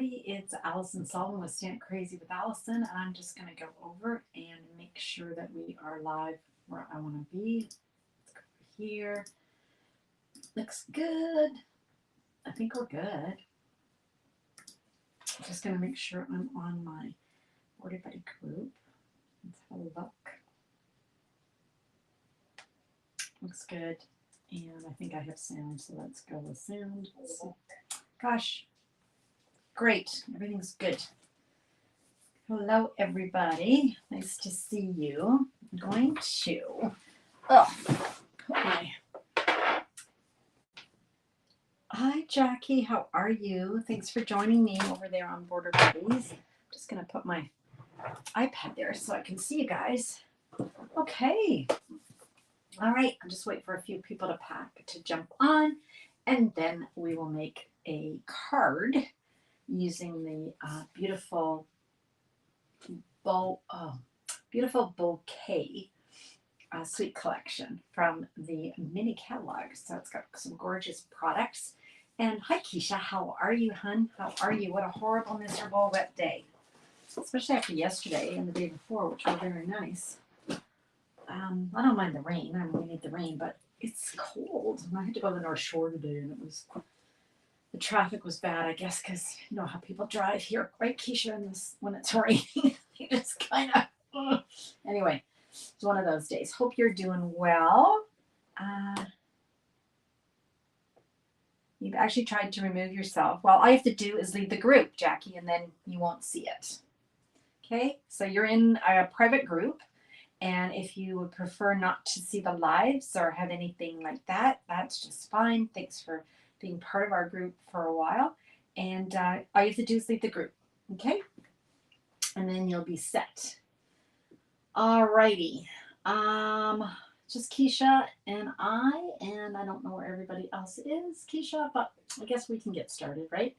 everybody. It's Alison Sullivan with Stamp Crazy with Alison, and I'm just going to go over and make sure that we are live where I want to be. Let's go over here. Looks good. I think we're good. I'm just going to make sure I'm on my Border Buddy group. Let's have a look. Looks good. And I think I have sound, so let's go with sound. Gosh. Great. Everything's good. Hello, everybody. Nice to see you. I'm going to put my... Hi, Jackie. How are you? Thanks for joining me over there on Border Buddies. I'm just going to put my iPad there so I can see you guys. Okay. All right. I'm just waiting for a few people to jump on, and then we will make a card using the beautiful Bokeh sweet collection from the mini catalog. So it's got some gorgeous products. And hi, Keisha. How are you, hun? How are you? What a horrible, miserable, wet day. Especially after yesterday and the day before, which were very nice. I don't mind the rain. I mean, we need the rain, but it's cold. And I had to go to the North Shore today, and the traffic was bad, I guess, because you know how people drive here, right, Keisha, when it's raining. You just kind of, anyway, it's one of those days. Hope you're doing well. You've actually tried to remove yourself. Well, all you have to do is leave the group, Jackie, and then you won't see it. Okay, so you're in a private group, and if you would prefer not to see the lives or have anything like that, that's just fine. Thanks for being part of our group for a while, and all you have to do is leave the group, okay? And then you'll be set. All righty. Just Keisha and I don't know where everybody else is, Keisha, but I guess we can get started, right?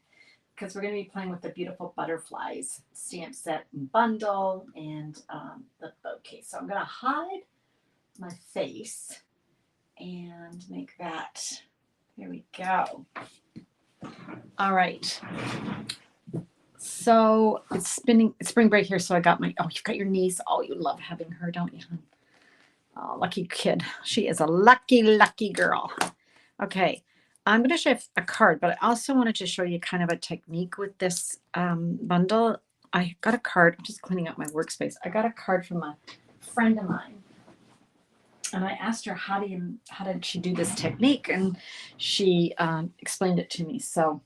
Because we're going to be playing with the beautiful butterflies stamp set and bundle and the bouquet. So I'm going to hide my face and make that. Here we go. All right. So it's spring break here. So I got you've got your niece. Oh, you love having her, don't you, hon? Oh, lucky kid. She is a lucky, lucky girl. Okay. I'm going to show you a card, but I also wanted to show you kind of a technique with this bundle. I got a card. I'm just cleaning up my workspace. I got a card from a friend of mine. And I asked her, how did she do this technique? And she explained it to me. So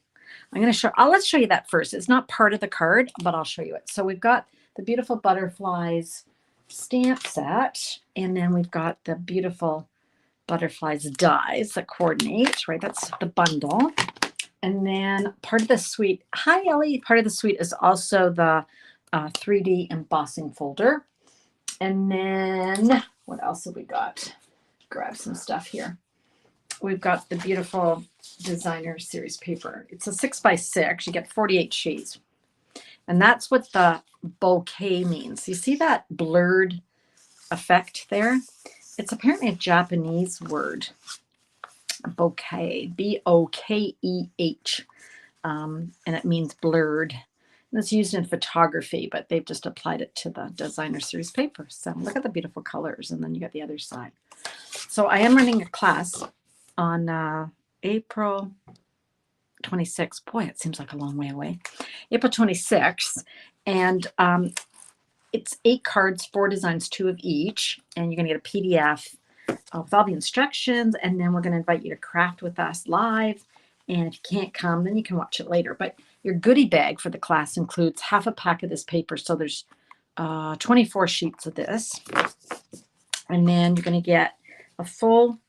I'm going to let's show you that first. It's not part of the card, but I'll show you it. So we've got the beautiful butterflies stamp set. And then we've got the beautiful butterflies dies that coordinate, right? That's the bundle. And then part of the suite, hi, Ellie. Part of the suite is also the 3D embossing folder. And then what else have we got? Grab some stuff here. We've got the beautiful designer series paper. It's a 6x6. You get 48 sheets. And that's what the bouquet means. You see that blurred effect there? It's apparently a Japanese word. Bokeh. B-O-K-E-H. And it means blurred. And it's used in photography, but they've just applied it to the designer series paper. So look at the beautiful colors, and then you got the other side. So I am running a class on April 26th. Boy, it seems like a long way away. April 26th. And it's 8 cards, 4 designs, 2 of each. And you're going to get a PDF with all the instructions. And then we're going to invite you to craft with us live. And if you can't come, then you can watch it later. But your goodie bag for the class includes half a pack of this paper. So there's 24 sheets of this. And then you're going to get a full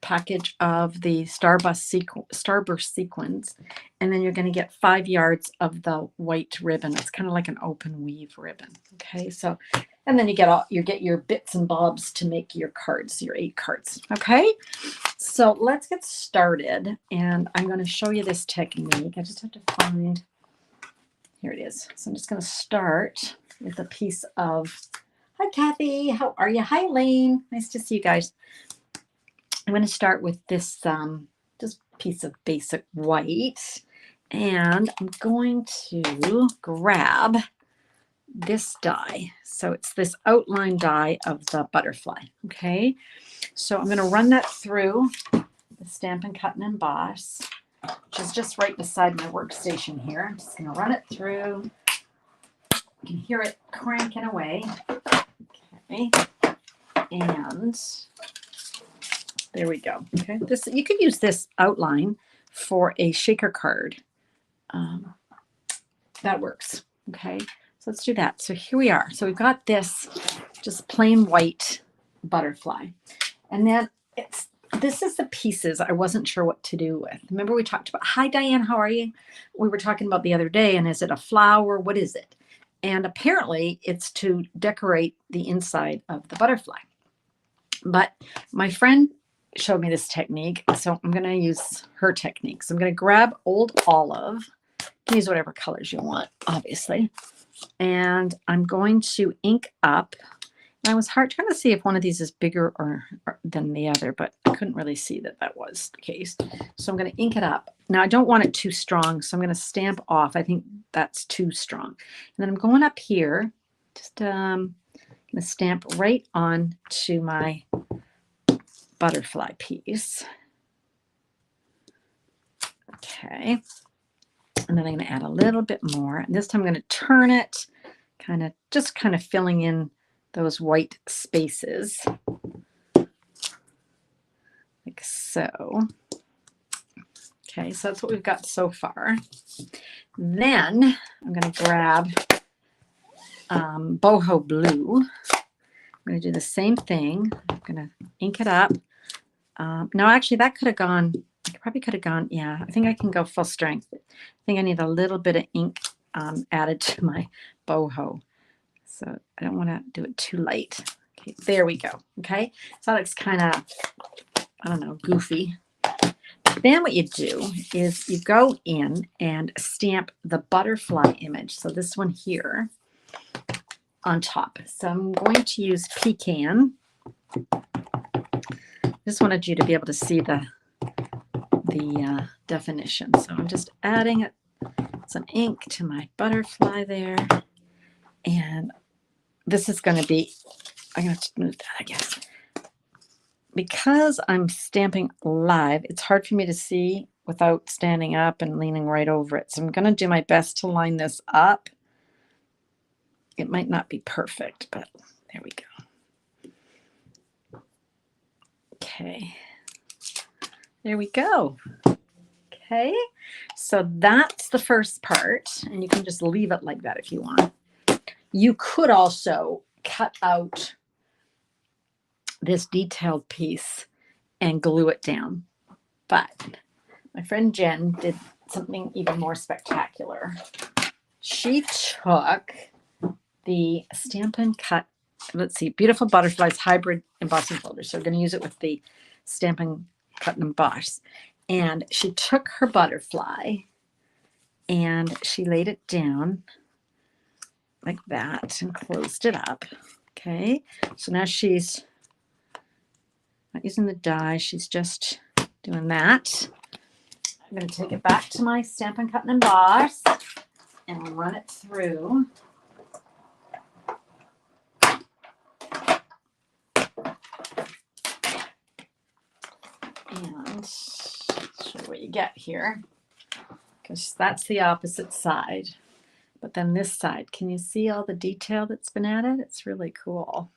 package of the starburst sequins. And then you're going to get 5 yards of the white ribbon. It's kind of like an open weave ribbon. Okay, so, and then you get your bits and bobs to make your cards, your 8 cards. Okay, so let's get started. And I'm going to show you this technique. I just have to find, here it is. So I'm just going to start with a piece of, hi, Kathy. How are you? Hi, Lane. Nice to see you guys. I'm going to start with this just piece of basic white. And I'm going to grab this die. So it's this outline die of the butterfly. Okay. So I'm going to run that through the Stampin' Cut and Emboss, which is just right beside my workstation here. I'm just going to run it through. You can hear it cranking away. Okay. And there we go. Okay. This, you could use this outline for a shaker card. That works. Okay. So let's do that. So here we are. So we've got this just plain white butterfly. And then this is the pieces I wasn't sure what to do with. Remember we talked about, hi Diane, how are you? We were talking about the other day, and is it a flower? What is it? And apparently it's to decorate the inside of the butterfly. But my friend showed me this technique, so I'm going to use her technique. So I'm going to grab Old Olive. You can use whatever colors you want, obviously. And I'm going to ink up. And I was trying to see if one of these is bigger or than the other, but I couldn't really see that that was the case. So I'm going to ink it up. Now I don't want it too strong, so I'm going to stamp off. I think that's too strong. And then I'm going up here, just going to stamp right on to my butterfly piece. Okay. And then I'm going to add a little bit more. And this time I'm going to turn it, just kind of filling in those white spaces. Like so. Okay, so that's what we've got so far. Then I'm going to grab boho blue. I'm going to do the same thing. I'm going to ink it up. No, actually that could have gone, I probably could have gone, yeah, I think I can go full strength. I think I need a little bit of ink added to my boho. So I don't want to do it too light. Okay, there we go. Okay, so that looks kind of, I don't know, goofy. Then what you do is you go in and stamp the butterfly image. So this one here on top. So I'm going to use Pecan. Just wanted you to be able to see the definition. So I'm just adding some ink to my butterfly there. And this is going to be, I'm going to have to move that, I guess. Because I'm stamping live, it's hard for me to see without standing up and leaning right over it. So I'm going to do my best to line this up. It might not be perfect, but there we go. Okay. There we go. Okay. So that's the first part. And you can just leave it like that if you want. You could also cut out this detailed piece and glue it down. But my friend Jen did something even more spectacular. She took the Stampin' Cut, let's see, Beautiful Butterflies Hybrid Embossing Folder. So we're going to use it with the Stampin' Cut and Emboss. And she took her butterfly and she laid it down like that and closed it up. Okay, so now she's not using the die, she's just doing that. I'm going to take it back to my Stampin' Cut and Emboss and run it through. And show you what you get here, because that's the opposite side. But then this side, can you see all the detail that's been added? It's really cool.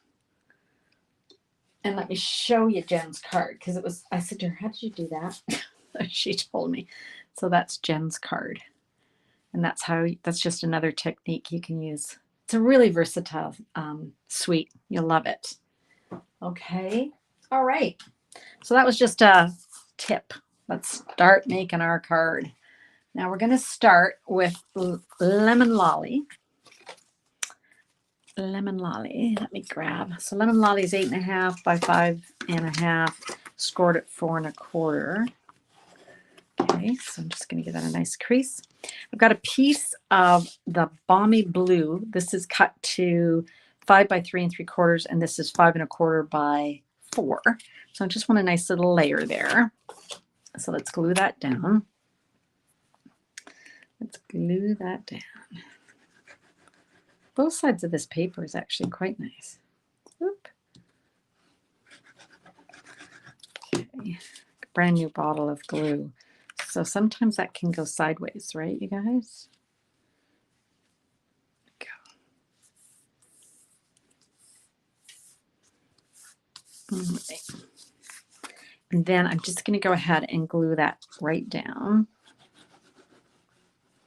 And let me show you Jen's card, because it was, I said to her, how did you do that? She told me. So that's Jen's card. And that's how, that's just another technique you can use. It's a really versatile suite. You'll love it. Okay. All right. So that was just a tip. Let's start making our card. Now we're going to start with Lemon Lolly. Lemon Lolly, let me grab. So Lemon Lolly is 8.5 by 5.5, scored at 4 1/4. Okay, so I'm just going to give that a nice crease. I've got a piece of the Balmy Blue. This is cut to 5 by 3 3/4, and this is 5 1/4 by 4. So I just want a nice little layer there. So let's glue that down. Let's glue that down. Both sides of this paper is actually quite nice. Oop. Okay, brand new bottle of glue. So sometimes that can go sideways, right, you guys? Go. Right. And then I'm just going to go ahead and glue that right down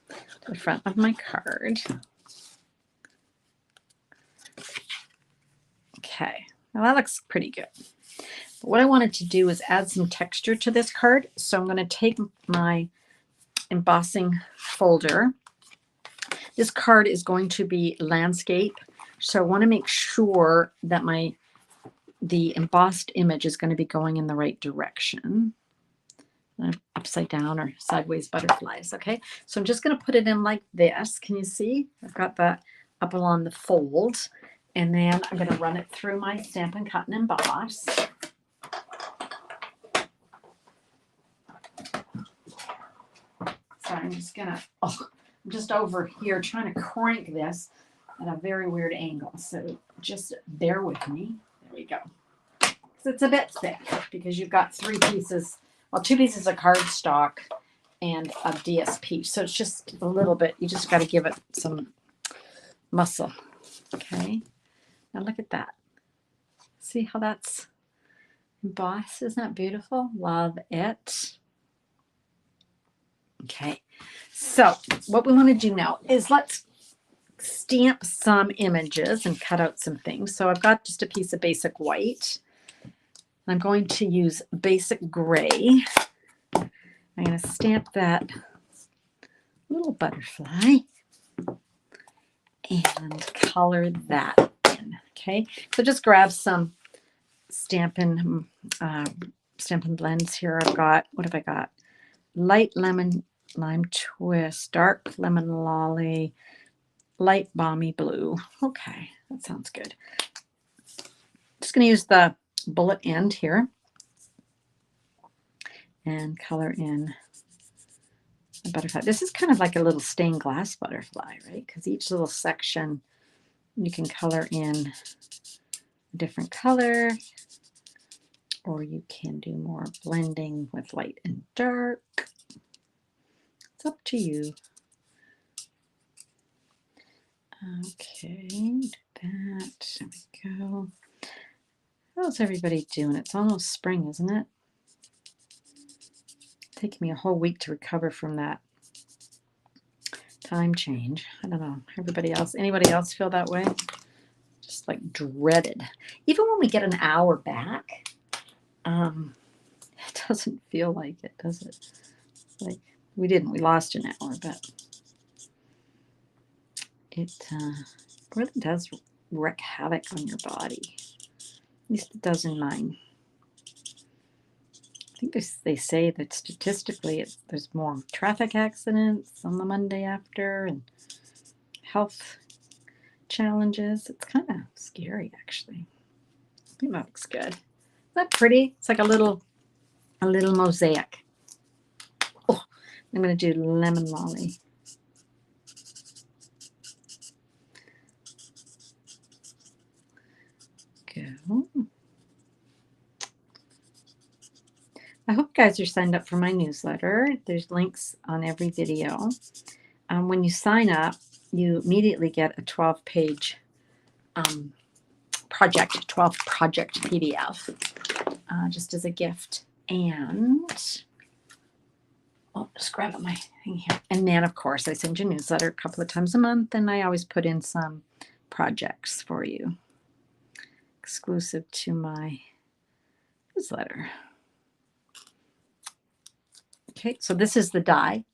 to the front of my card. Okay, now that looks pretty good. But what I wanted to do is add some texture to this card. So I'm going to take my embossing folder. This card is going to be landscape. So I want to make sure that the embossed image is going to be going in the right direction. Upside down or sideways butterflies. Okay, so I'm just going to put it in like this. Can you see? I've got that up along the fold, and then I'm going to run it through my Stampin' Cut and Emboss. So I'm just gonna, I'm just over here trying to crank this at a very weird angle. So just bear with me. There we go. So it's a bit thick because you've got 3 pieces, well, 2 pieces of cardstock and a DSP. So it's just a little bit, you just got to give it some muscle. Okay. Now look at that. See how that's embossed? Isn't that beautiful? Love it. Okay, so what we want to do now is let's stamp some images and cut out some things. So I've got just a piece of basic white. I'm going to use basic gray. I'm going to stamp that little butterfly and color that in. Okay, so just grab some Stampin' blends here. I've got, what have I got? Light lemon lime twist, dark lemon lolly, light balmy blue. Okay, that sounds good. Just going to use the bullet end here and color in a butterfly. This is kind of like a little stained glass butterfly, right? Because each little section you can color in a different color, or you can do more blending with light and dark. It's up to you. Okay, do that. There we go. How's everybody doing? It's almost spring, isn't it? It's taking me a whole week to recover from that time change. I don't know. Everybody else, anybody else feel that way? Just like dreaded. Even when we get an hour back, it doesn't feel like it, does it? Like we lost an hour, but it really does wreak havoc on your body. At least it does in mine. I think they say that statistically there's more traffic accidents on the Monday after and health challenges. It's kind of scary, actually. I think that looks good. Isn't that pretty? It's like a little mosaic. Oh, I'm going to do lemon lolly. Go. I hope you guys are signed up for my newsletter. There's links on every video. When you sign up, you immediately get a 12-page project PDF just as a gift. And just grab my thing here. And then, of course, I send you a newsletter a couple of times a month, and I always put in some projects for you exclusive to my newsletter. Okay, so this is the die.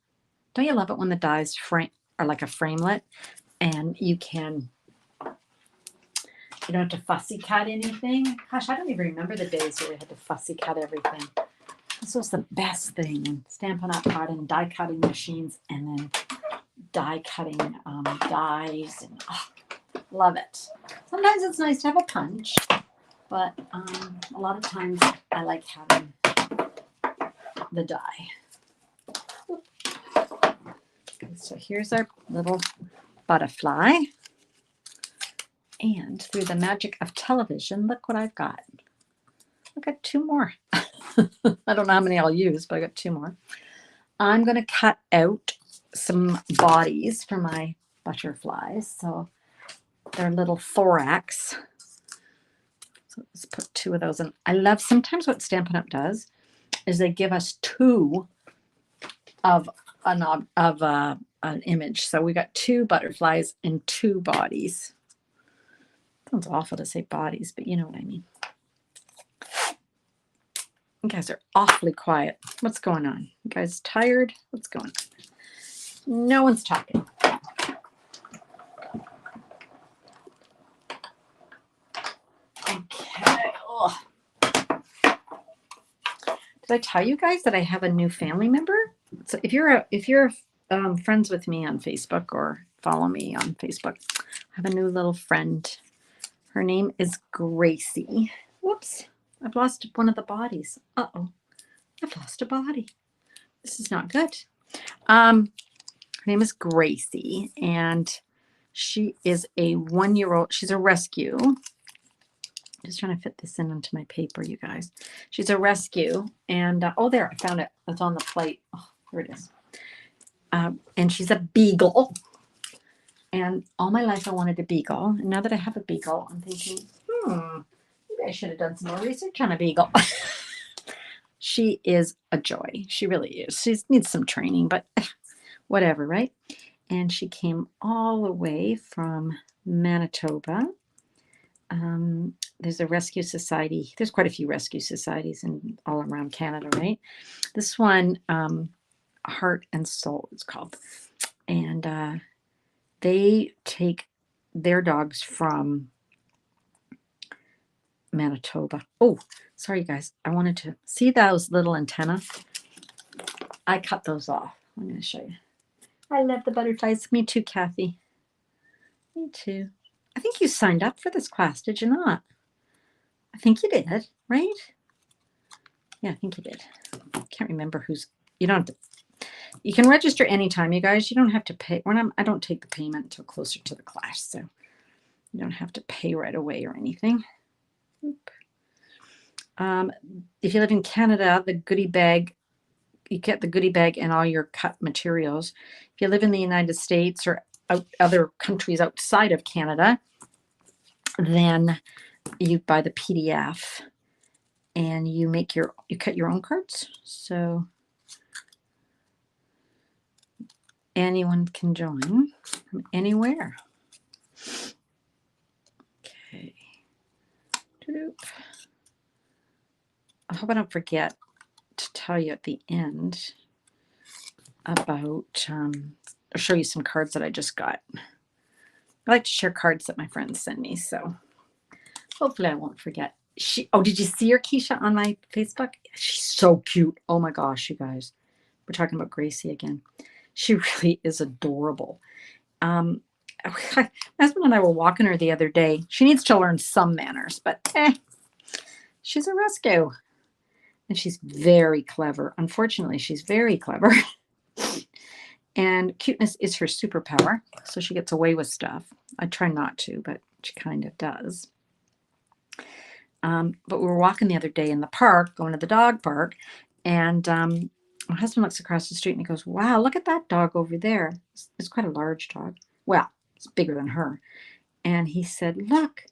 Don't you love it when the dies are like a framelit, and you don't have to fussy cut anything? Gosh, I don't even remember the days where we had to fussy cut everything. This was the best thing, and Stampin' Up! Card and die cutting machines, and then die cutting dies, and love it. Sometimes it's nice to have a punch, but a lot of times I like having the die. It's So here's our little butterfly. And through the magic of television, look what I've got. I've got 2 more. I don't know how many I'll use, but I got 2 more. I'm going to cut out some bodies for my butterflies. So their little thorax. So let's put 2 of those in. I love sometimes what Stampin' Up! Does is they give us 2 of an image. So we got 2 butterflies and 2 bodies. Sounds awful to say bodies, but you know what I mean. You guys are awfully quiet. What's going on? You guys tired? What's going on? No one's talking. Okay. Oh. Did I tell you guys that I have a new family member? So if you're friends with me on Facebook or follow me on Facebook, I have a new little friend. Her name is Gracie. Whoops. I've lost one of the bodies. Uh-oh. I've lost a body. This is not good. Her name is Gracie, and she is a 1-year-old. She's a rescue. Just trying to fit this in onto my paper, you guys. She's a rescue, and oh, there, I found it. It's on the plate. Oh, here it is. And she's a beagle. And all my life I wanted a beagle. And now that I have a beagle, I'm thinking, maybe I should have done some more research on a beagle. She is a joy. She really is. She needs some training, but whatever, right? And she came all the way from Manitoba. There's a rescue society. There's quite a few rescue societies all around Canada, right? This one, Heart and Soul, it's called. And they take their dogs from Manitoba. Oh, sorry, guys. I wanted to see those little antennas. I cut those off. I'm going to show you. I love the butterflies. Me too, Kathy. Me too. I think you signed up for this class, did you not? I think you did, right? Yeah, I think you did. Can't remember who's. You don't have to. You can register anytime, you guys. You don't have to pay. I don't take the payment until closer to the class, so you don't have to pay right away or anything. If you live in Canada, the goodie bag, you get the goodie bag and all your cut materials. If you live in the United States or other countries outside of Canada, then you buy the PDF and you cut your own cards. So anyone can join from anywhere. Okay. I hope I don't forget to tell you at the end about, or show you some cards that I just got. I like to share cards that my friends send me, so hopefully I won't forget. Did you see her, Keisha, on my Facebook? She's so cute. Oh my gosh, you guys. We're talking about Gracie again. She really is adorable. My husband and I were walking her the other day. She needs to learn some manners, but she's a rescue. And she's very clever. Unfortunately, she's very clever. And cuteness is her superpower. So she gets away with stuff. I try not to, but she kind of does. But we were walking the other day in the park, going to the dog park. And my husband looks across the street and he goes, wow, look at that dog over there. It's quite a large dog. Well, it's bigger than her. And he said, look,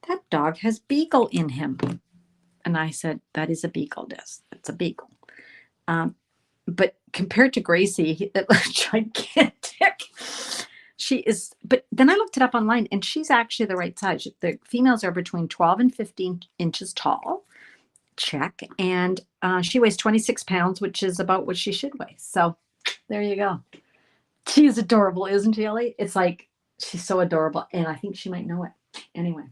that dog has beagle in him. And I said, that is a beagle, Des. It's a beagle. But compared to Gracie, it looks gigantic. She is, but then I looked it up online and she's actually the right size. The females are between 12 and 15 inches tall. Check. And she weighs 26 pounds, which is about what she should weigh. So there you go. She is adorable, isn't she, Ellie? It's like, she's so adorable. And I think she might know it. Anyway.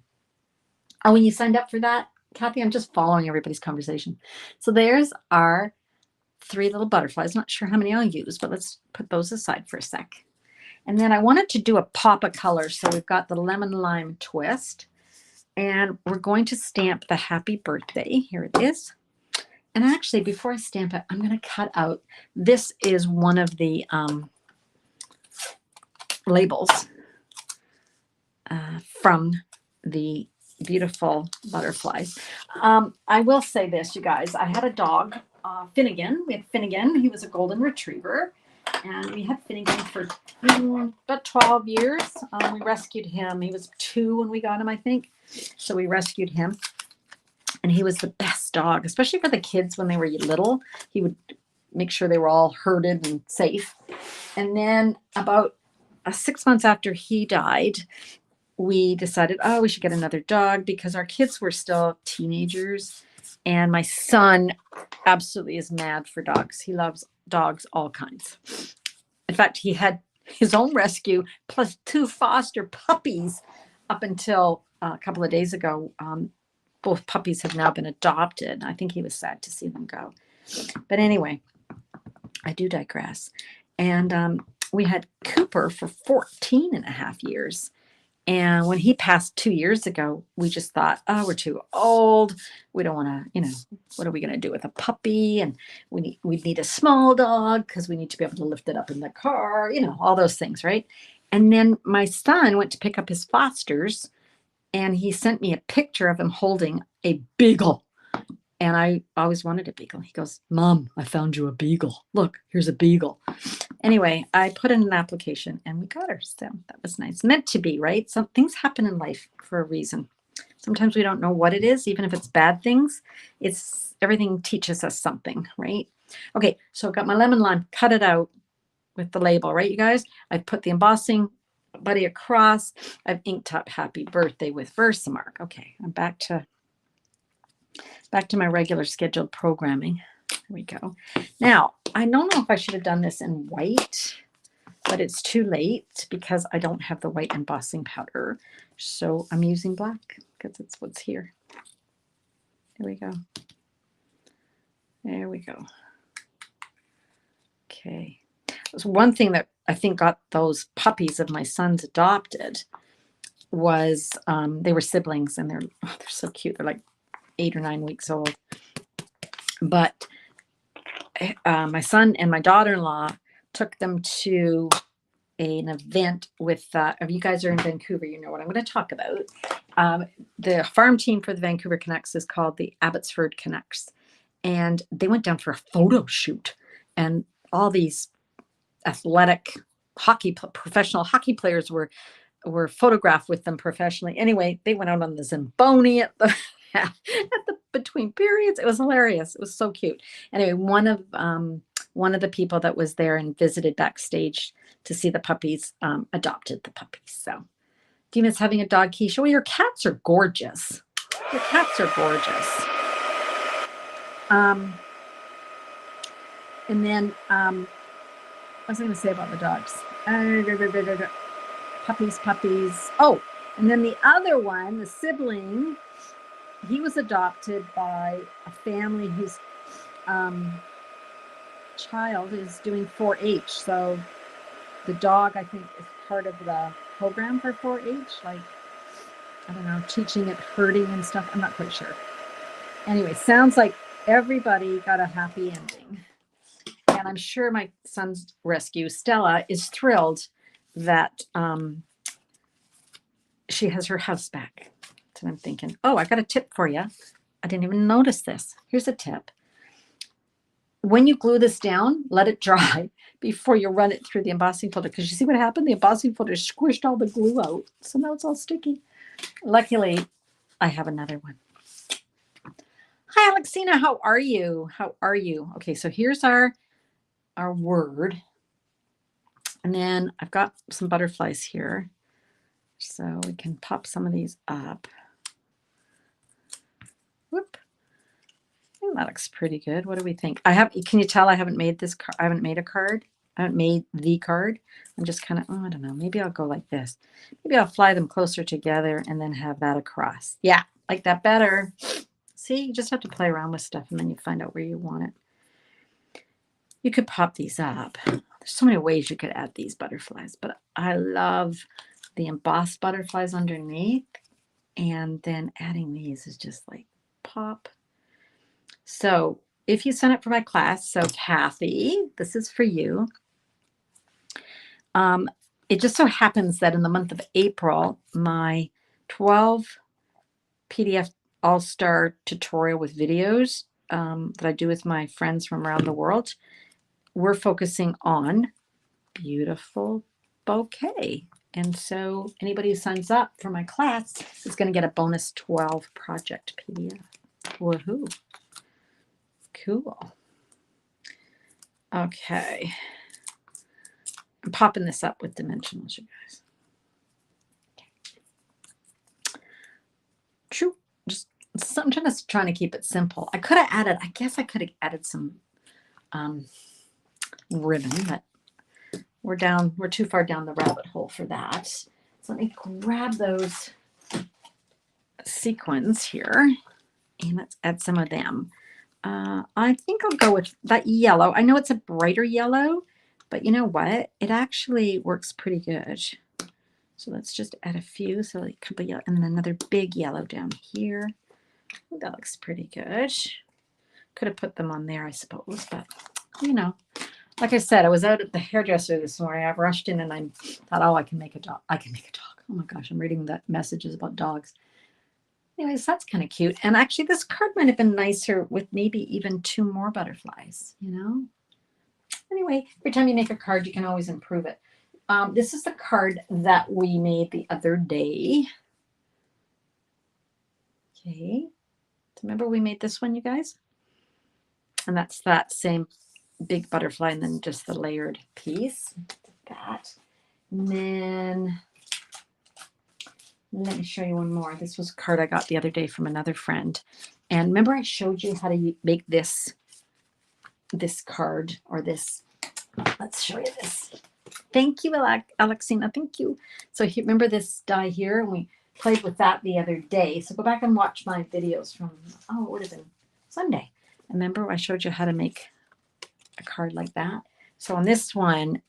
Oh, when you signed up for that, Kathy, I'm just following everybody's conversation. So there's our 3 little butterflies. Not sure how many I'll use, but let's put those aside for a sec. And then I wanted to do a pop of color. So we've got the lemon lime twist. And we're going to stamp the happy birthday. Here it is. And actually, before I stamp it, I'm going to cut out. This is one of the labels from the beautiful butterflies. I will say this, you guys. I had a dog, Finnegan. We had Finnegan. He was a golden retriever. And we had Finnegan for about 12 years. We rescued him. He was 2 when we got him, I think. So we rescued him. And he was the best dog, especially for the kids when they were little. He would make sure they were all herded and safe. And then about 6 months after he died, we decided, oh, we should get another dog because our kids were still teenagers. And my son absolutely is mad for dogs. He loves dogs, all kinds. In fact, he had his own rescue plus 2 foster puppies up until a couple of days ago. Both puppies have now been adopted. I think he was sad to see them go. But anyway, I do digress. And we had Cooper for 14 and a half years. And when he passed 2 years ago, we just thought, oh, we're too old. We don't want to, what are we going to do with a puppy? And we need a small dog because we need to be able to lift it up in the car, all those things, right? And then my son went to pick up his fosters, and he sent me a picture of him holding a beagle. And I always wanted a beagle. He goes, Mom, I found you a beagle. Look, here's a beagle. Anyway, I put in an application and we got her. So that was nice. Meant to be, right? Some things happen in life for a reason. Sometimes we don't know what it is, even if it's bad things. Everything teaches us something, right? Okay, so I've got my lemon lime, cut it out with the label, right, you guys? I've put the embossing buddy across. I've inked up happy birthday with Versamark. Okay, I'm back to my regular scheduled programming. There we go. Now, I don't know if I should have done this in white, but it's too late because I don't have the white embossing powder. So I'm using black because it's what's here. There we go. There we go. Okay. So one thing that I think got those puppies of my sons adopted was they were siblings, and they're so cute. They're like 8 or 9 weeks old. But my son and my daughter-in-law took them to an event with, if you guys are in Vancouver, you know what I'm going to talk about. The farm team for the Vancouver Canucks is called the Abbotsford Canucks. And they went down for a photo shoot. And all these athletic professional hockey players were photographed with them professionally. Anyway, they went out on the Zamboni at the between periods. It was hilarious. It was so cute. Anyway, one of the people that was there and visited backstage to see the puppies adopted the puppies. So Dina's having a dog, Keisha. Well, your cats are gorgeous. Your cats are gorgeous. And then what was I going to say about the dogs? Puppies. Oh, and then the other one, the sibling, he was adopted by a family whose child is doing 4-H. So the dog, I think, is part of the program for 4-H, like, I don't know, teaching it herding and stuff. I'm not quite sure. Anyway, sounds like everybody got a happy ending. And I'm sure my son's rescue, Stella, is thrilled that she has her house back. So I'm thinking, oh, I got a tip for you. I didn't even notice this. Here's a tip. When you glue this down, let it dry before you run it through the embossing folder. Because you see what happened? The embossing folder squished all the glue out. So now it's all sticky. Luckily, I have another one. Hi, Alexina. How are you? How are you? Okay, so here's our word. And then I've got some butterflies here. So we can pop some of these up. Whoop. I think that looks pretty good. What do we think? Can you tell I haven't made this card? I haven't made a card. I haven't made the card. I'm just kind of, I don't know. Maybe I'll go like this. Maybe I'll fly them closer together and then have that across. Yeah, like that better. See, you just have to play around with stuff and then you find out where you want it. You could pop these up. There's so many ways you could add these butterflies, but I love the embossed butterflies underneath. And then adding these is just like pop. So if you sign up for my class, so Kathy, this is for you. it just so happens that in the month of April, my 12 PDF all-star tutorial with videos that I do with my friends from around the world, we're focusing on beautiful bouquet. And so anybody who signs up for my class is going to get a bonus 12 project PDF. Woohoo. Cool. Okay. I'm popping this up with dimensionals, you guys. True. I'm just trying to keep it simple. I could have added, I guess I could have added some ribbon, but we're too far down the rabbit hole for that. So let me grab those sequins here and let's add some of them. I think I'll go with that yellow. I know it's a brighter yellow, but you know what? It actually works pretty good. So let's just add a few. So like a couple yellow and then another big yellow down here. I think that looks pretty good. Could have put them on there, I suppose, but you know, like I said, I was out at the hairdresser this morning. I rushed in and I thought, oh, I can make a dog. I can make a dog. Oh my gosh, I'm reading the messages about dogs. Anyways, that's kind of cute. And actually, this card might have been nicer with maybe even 2 more butterflies, you know? Anyway, every time you make a card, you can always improve it. This is the card that we made the other day. Okay. Remember we made this one, you guys? And that's that same big butterfly and then just the layered piece. That. And then let me show you one more. This was a card I got the other day from another friend. And remember I showed you how to make this card or this. Let's show you this. Thank you, Alexina. Thank you. So here, remember this die here? We played with that the other day. So go back and watch my videos from, oh, it would have been Sunday. Remember I showed you how to make a card like that? So on this one,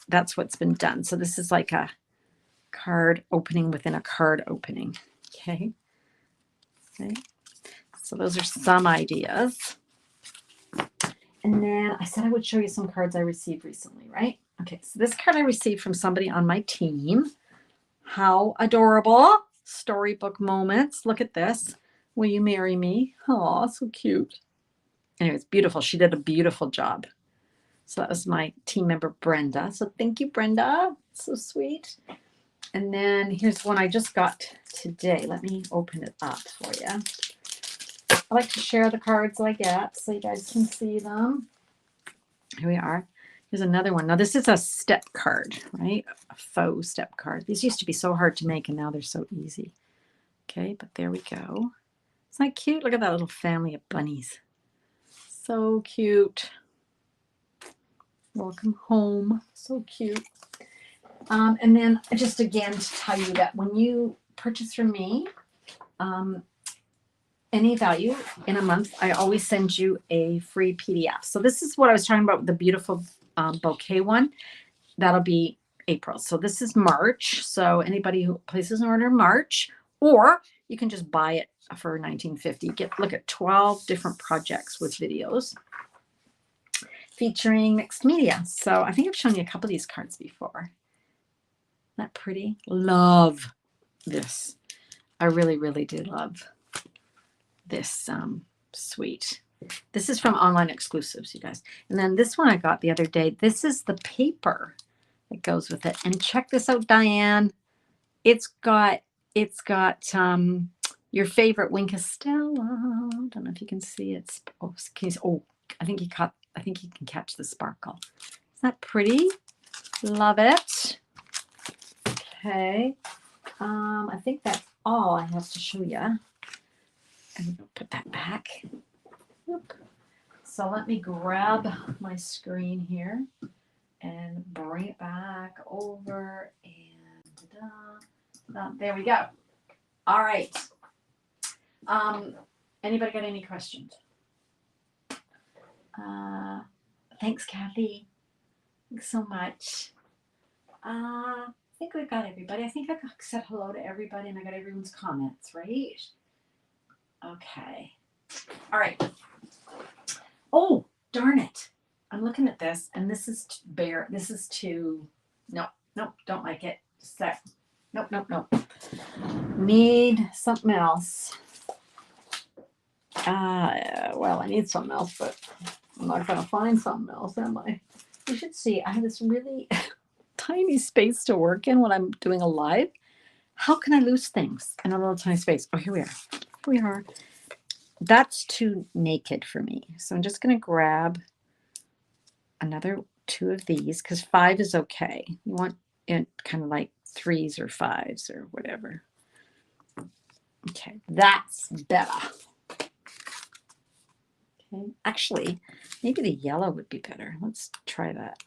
that's what's been done. So this is like a card opening within a card opening. Okay. So those are some ideas. And then I said I would show you some cards I received recently, right? Okay, so this card I received from somebody on my team. How adorable. Storybook moments. Look at this. Will you marry me? Oh, so cute. Anyway, it's beautiful. She did a beautiful job. So that was my team member, Brenda. So thank you, Brenda. So sweet. And then here's one I just got today. Let me open it up for you. I like to share the cards I get so you guys can see them. Here we are. Here's another one. Now this is a step card, right? A faux step card. These used to be so hard to make and now they're so easy. Okay, but there we go. Isn't that cute? Look at that little family of bunnies. So cute. Welcome home. So cute. And then just again to tell you that when you purchase from me, any value in a month, I always send you a free PDF. So this is what I was talking about with the beautiful bouquet one. That'll be April. So this is March. So anybody who places an order in March, or you can just buy it for $19.50. Look at 12 different projects with videos featuring mixed media. So I think I've shown you a couple of these cards before. Isn't that pretty? Love this. I really, really do love this suite. This is from Online Exclusives, you guys. And then this one I got the other day. This is the paper that goes with it. And check this out, Diane. It's got your favorite Wink Estella. I don't know if you can see it. Oh, I think you can catch the sparkle. Isn't that pretty? Love it. Okay. I think that's all I have to show you. I'm going to put that back. Oop. So let me grab my screen here and bring it back over and there we go. All right. Anybody got any questions? Thanks, Kathy. Thanks so much. I think we've got everybody. I think I said hello to everybody and I got everyone's comments, right? Okay. All right. Oh, darn it. I'm looking at this and this is bare. This is too, no, Nope, don't like it. Set. Nope, nope, nope. Need something else. Well, I need something else, but I'm not going to find something else, am I? You should see, I have this really tiny space to work in when I'm doing a live. How can I lose things in a little tiny space? Oh, here we are. Here we are. That's too naked for me. So I'm just going to grab another 2 of these because 5 is okay. You want it kind of like 3s or 5s or whatever. Okay, that's better. Okay, actually, maybe the yellow would be better. Let's try that.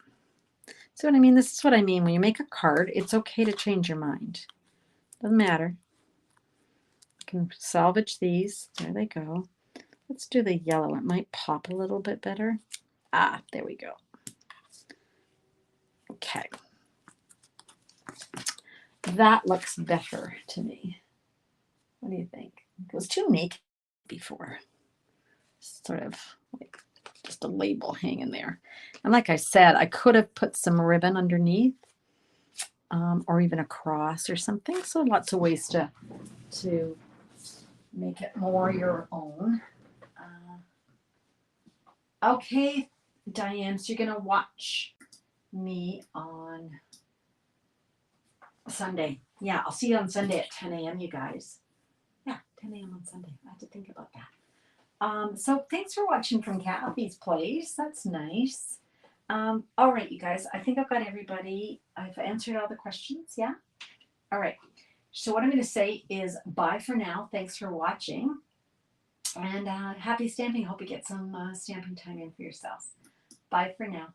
See what I mean? This is what I mean. When you make a card, it's okay to change your mind. Doesn't matter. You can salvage these. There they go. Let's do the yellow. It might pop a little bit better. Ah, there we go. Okay. That looks better to me. What do you think? It was too naked before. Sort of like just a label hanging there. And like I said, I could have put some ribbon underneath or even a cross or something. So lots of ways to make it more your own. Okay, Diane, so you're going to watch me on Sunday. Yeah, I'll see you on Sunday at 10 a.m., you guys. Yeah, 10 a.m. on Sunday. I have to think about that. So thanks for watching from Kathy's place. That's nice. All right, you guys. I think I've got everybody. I've answered all the questions. Yeah? All right. So what I'm going to say is bye for now. Thanks for watching. And happy stamping. Hope you get some stamping time in for yourselves. Bye for now.